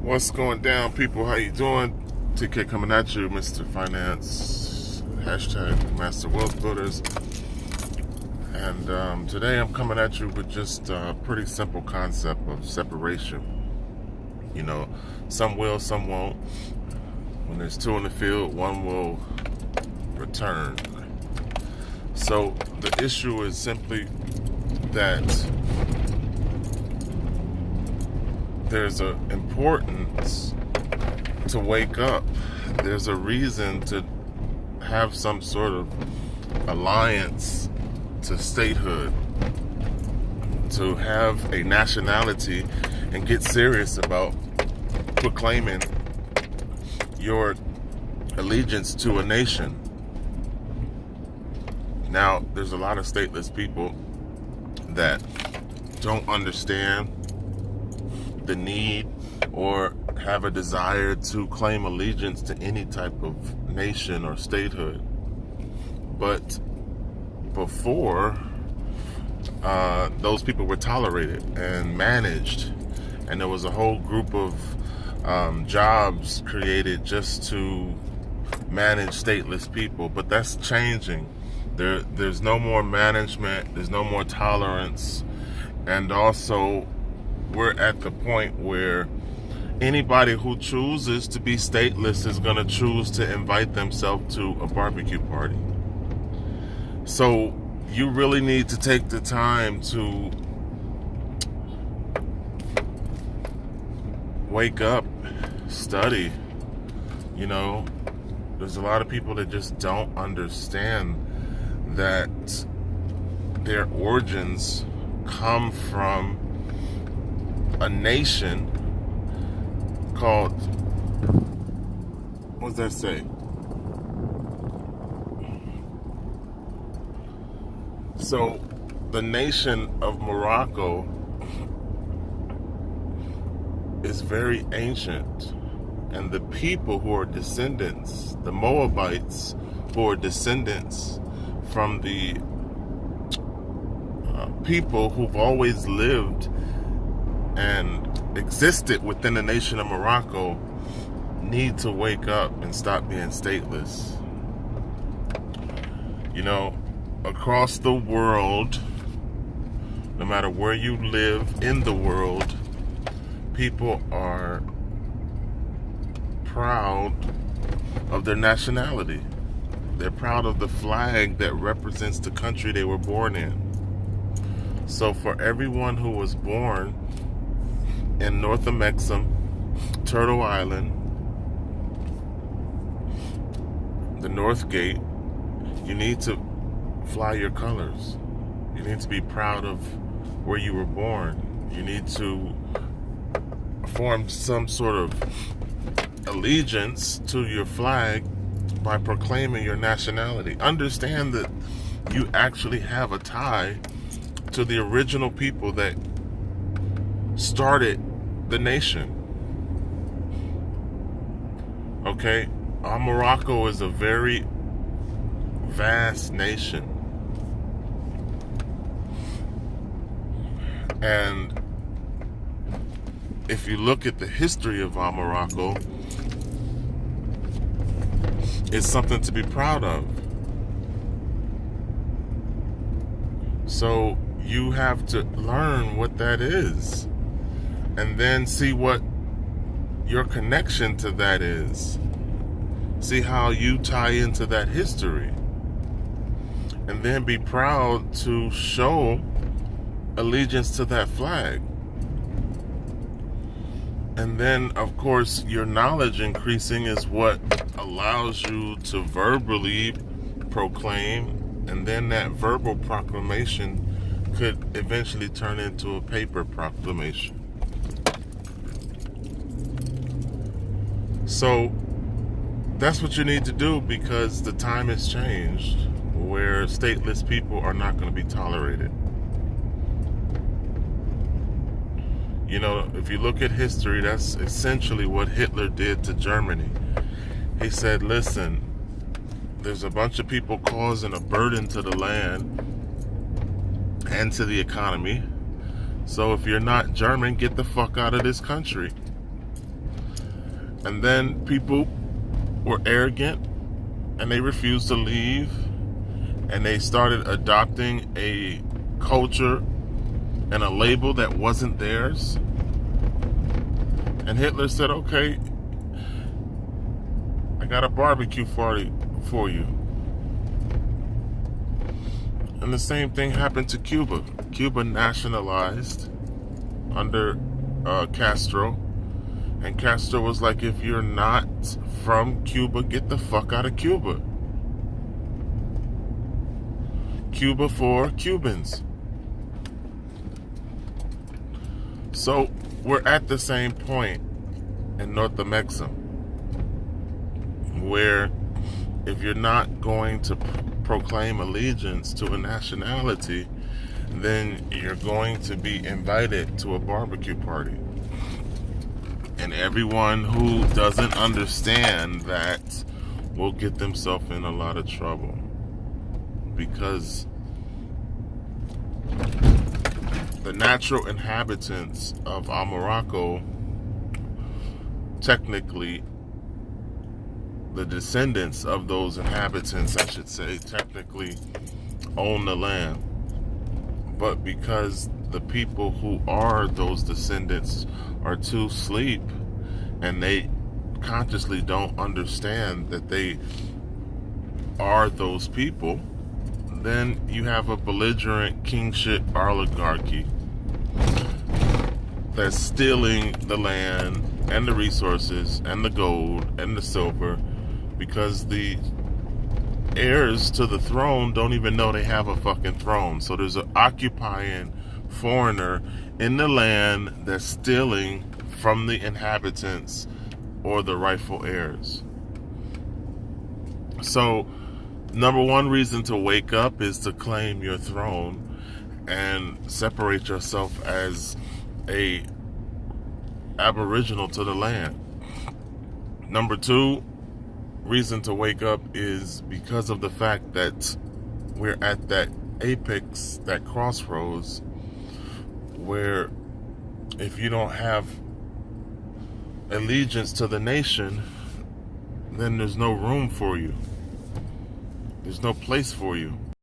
What's going down, people? How you doing? TK coming at you, Mr. Finance, hashtag Master Wealth Builders. And today I'm coming at you with just a pretty simple concept of separation. You know, some will, some won't. When there's two in the field, one will return. So the issue is simply that there's an importance to wake up. There's a reason to have some sort of alliance to statehood, to have a nationality and get serious about proclaiming your allegiance to a nation. Now, there's a lot of stateless people that don't understand the need or have a desire to claim allegiance to any type of nation or statehood. But before, those people were tolerated and managed, and there was a whole group of jobs created just to manage stateless people. But that's changing. There's no more management, there's no more tolerance, and also we're at the point where anybody who chooses to be stateless is going to choose to invite themselves to a barbecue party. So you really need to take the time to wake up, study. You know, there's a lot of people that just don't understand that their origins come from a nation called, what does that say? So the nation of Morocco is very ancient, and the people who are descendants, the Moabites, who are descendants from the people who've always lived and existed within the nation of Morocco, need to wake up and stop being stateless. You know, across the world, no matter where you live in the world, people are proud of their nationality. They're proud of the flag that represents the country they were born in. So for everyone who was born in North Amexem, Turtle Island, the North Gate, you need to fly your colors. You need to be proud of where you were born. You need to form some sort of allegiance to your flag by proclaiming your nationality. Understand that you actually have a tie to the original people that started the nation. Okay? Morocco is a very vast nation. And if you look at the history of Morocco, it's something to be proud of. So you have to learn what that is, and then see what your connection to that is. See how you tie into that history, and then be proud to show allegiance to that flag. And then, of course, your knowledge increasing is what allows you to verbally proclaim, and then that verbal proclamation could eventually turn into a paper proclamation. So that's what you need to do, because the time has changed where stateless people are not going to be tolerated. You know, if you look at history, that's essentially what Hitler did to Germany. He said, listen, there's a bunch of people causing a burden to the land and to the economy. So if you're not German, get the fuck out of this country. And then people were arrogant and they refused to leave, and they started adopting a culture and a label that wasn't theirs. And Hitler said, okay, I got a barbecue party for you. And the same thing happened to Cuba. Cuba nationalized under Castro. And Castro was like, if you're not from Cuba, get the fuck out of Cuba. Cuba for Cubans. So we're at the same point in North America, where if you're not going to proclaim allegiance to a nationality, then you're going to be invited to a barbecue party. And everyone who doesn't understand that will get themselves in a lot of trouble, because the natural inhabitants of Morocco, technically, the descendants of those inhabitants, I should say, technically own the land. But because the people who are those descendants are too asleep and they consciously don't understand that they are those people, then you have a belligerent kingship oligarchy that's stealing the land and the resources and the gold and the silver, because the heirs to the throne don't even know they have a fucking throne. So there's an occupying foreigner in the land that's stealing from the inhabitants or the rightful heirs. So number one reason to wake up is to claim your throne and separate yourself as a aboriginal to the land. Number two reason to wake up is because of the fact that we're at that apex, that crossroads, where if you don't have allegiance to the nation, then there's no room for you. There's no place for you.